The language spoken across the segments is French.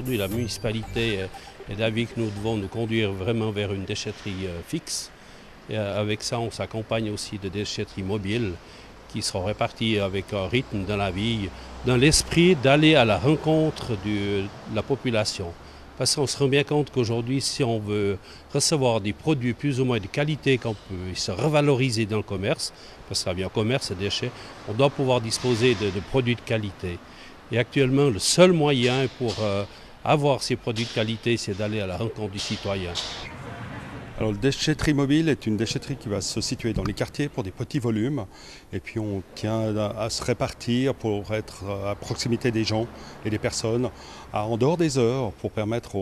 aujourd'hui la municipalité est d'avis que nous devons nous conduire vraiment vers une déchetterie fixe. Et avec ça, on s'accompagne aussi de déchetteries mobiles qui seront réparties avec un rythme dans la vie, dans l'esprit d'aller à la rencontre de la population. Parce qu'on se rend bien compte qu'aujourd'hui, si on veut recevoir des produits plus ou moins de qualité qu'on peut se revaloriser dans le commerce, parce que ça vient commerce et déchets, on doit pouvoir disposer de produits de qualité. Et actuellement, le seul moyen pour avoir ces produits de qualité, c'est d'aller à la rencontre du citoyen. Alors, le déchetterie mobile est une déchetterie qui va se situer dans les quartiers pour des petits volumes. Et puis on tient à se répartir pour être à proximité des gens et des personnes, en dehors des heures, pour permettre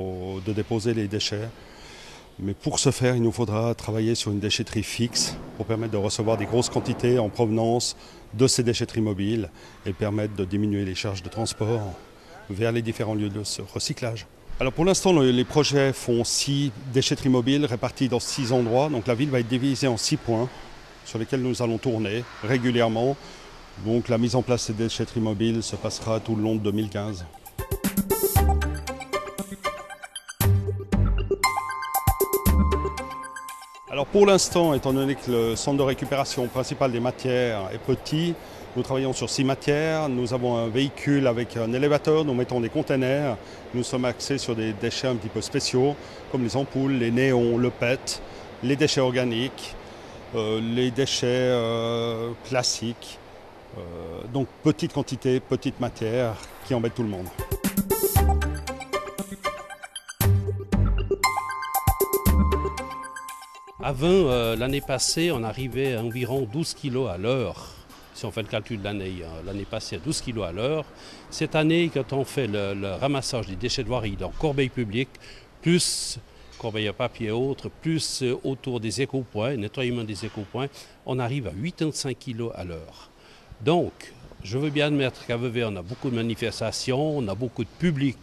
de déposer les déchets. Mais pour ce faire, il nous faudra travailler sur une déchetterie fixe pour permettre de recevoir des grosses quantités en provenance de ces déchetteries mobiles et permettre de diminuer les charges de transport vers les différents lieux de recyclage. Alors pour l'instant, les projets font 6 déchetteries mobiles réparties dans 6 endroits. Donc la ville va être divisée en 6 points sur lesquels nous allons tourner régulièrement. Donc la mise en place des déchetteries mobiles se passera tout le long de 2015. Alors pour l'instant, étant donné que le centre de récupération principal des matières est petit, nous travaillons sur 6 matières. Nous avons un véhicule avec un élévateur, nous mettons des containers. Nous sommes axés sur des déchets un petit peu spéciaux, comme les ampoules, les néons, le PET, les déchets organiques, les déchets classiques. Donc petite quantité, petite matière qui embête tout le monde. Avant, l'année passée, on arrivait à environ 12 kg à l'heure. Si on fait le calcul de l'année passée à 12 kg à l'heure. Cette année, quand on fait le ramassage des déchets de voirie, donc corbeilles publiques, plus corbeilles à papier et autres, plus autour des éco-points, nettoyement des éco-points, on arrive à 85 kg à l'heure. Donc, je veux bien admettre qu'à Vevey, on a beaucoup de manifestations, on a beaucoup de public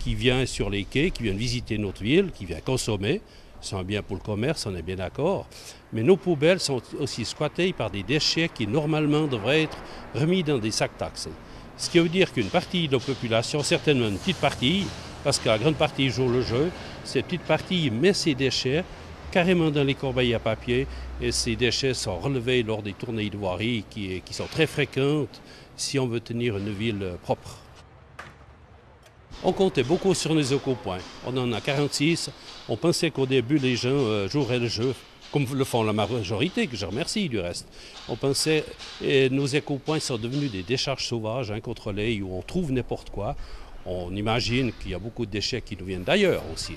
qui vient sur les quais, qui vient visiter notre ville, qui vient consommer. C'est un bien pour le commerce, on est bien d'accord. Mais nos poubelles sont aussi squattées par des déchets qui normalement devraient être remis dans des sacs taxés. Ce qui veut dire qu'une partie de la population, certainement une petite partie, parce que la grande partie joue le jeu, cette petite partie met ses déchets carrément dans les corbeilles à papier et ces déchets sont relevés lors des tournées de voirie qui sont très fréquentes si on veut tenir une ville propre. On comptait beaucoup sur nos éco-points. On en a 46. On pensait qu'au début, les gens joueraient le jeu, comme le font la majorité, que je remercie du reste. On pensait, et nos éco-points sont devenus des décharges sauvages, incontrôlées, où on trouve n'importe quoi. On imagine qu'il y a beaucoup de déchets qui nous viennent d'ailleurs aussi.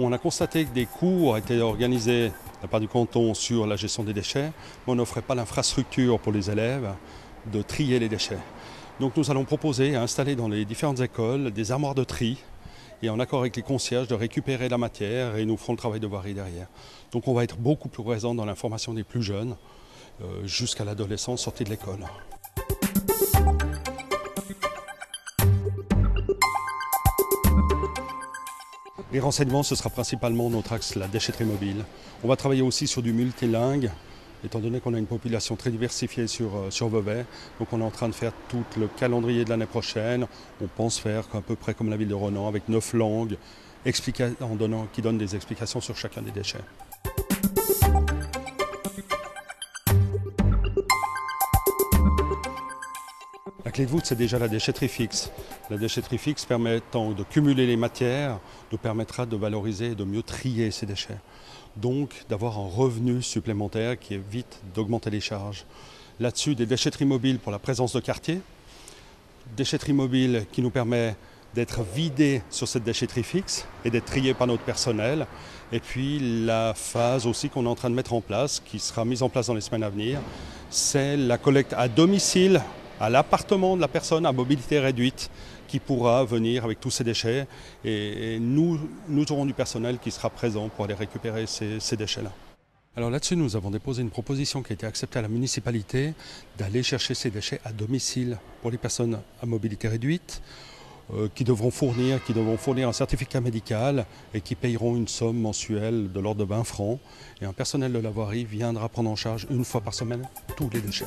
On a constaté que des cours étaient organisés de la part du canton sur la gestion des déchets, mais on n'offrait pas l'infrastructure pour les élèves de trier les déchets. Donc nous allons proposer à installer dans les différentes écoles des armoires de tri et en accord avec les concierges de récupérer la matière et nous ferons le travail de voirie derrière. Donc on va être beaucoup plus présent dans l'information des plus jeunes jusqu'à l'adolescence sortie de l'école. Les renseignements, ce sera principalement notre axe, la déchetterie mobile. On va travailler aussi sur du multilingue, étant donné qu'on a une population très diversifiée sur Vevey. Donc on est en train de faire tout le calendrier de l'année prochaine. On pense faire à peu près comme la ville de Renan, avec 9 langues, qui donnent des explications sur chacun des déchets. La clé de voûte, c'est déjà la déchetterie fixe. La déchetterie fixe permettant de cumuler les matières nous permettra de valoriser et de mieux trier ces déchets. Donc d'avoir un revenu supplémentaire qui évite d'augmenter les charges. Là-dessus, des déchetteries mobiles pour la présence de quartier. Déchetterie mobile qui nous permet d'être vidés sur cette déchetterie fixe et d'être triés par notre personnel. Et puis la phase aussi qu'on est en train de mettre en place, qui sera mise en place dans les semaines à venir, c'est la collecte à domicile, à l'appartement de la personne à mobilité réduite qui pourra venir avec tous ces déchets et nous aurons du personnel qui sera présent pour aller récupérer ces déchets-là. Alors là-dessus, nous avons déposé une proposition qui a été acceptée à la municipalité d'aller chercher ces déchets à domicile pour les personnes à mobilité réduite. qui devront fournir un certificat médical et qui payeront une somme mensuelle de l'ordre de 20 francs. Et un personnel de la voirie viendra prendre en charge une fois par semaine tous les déchets.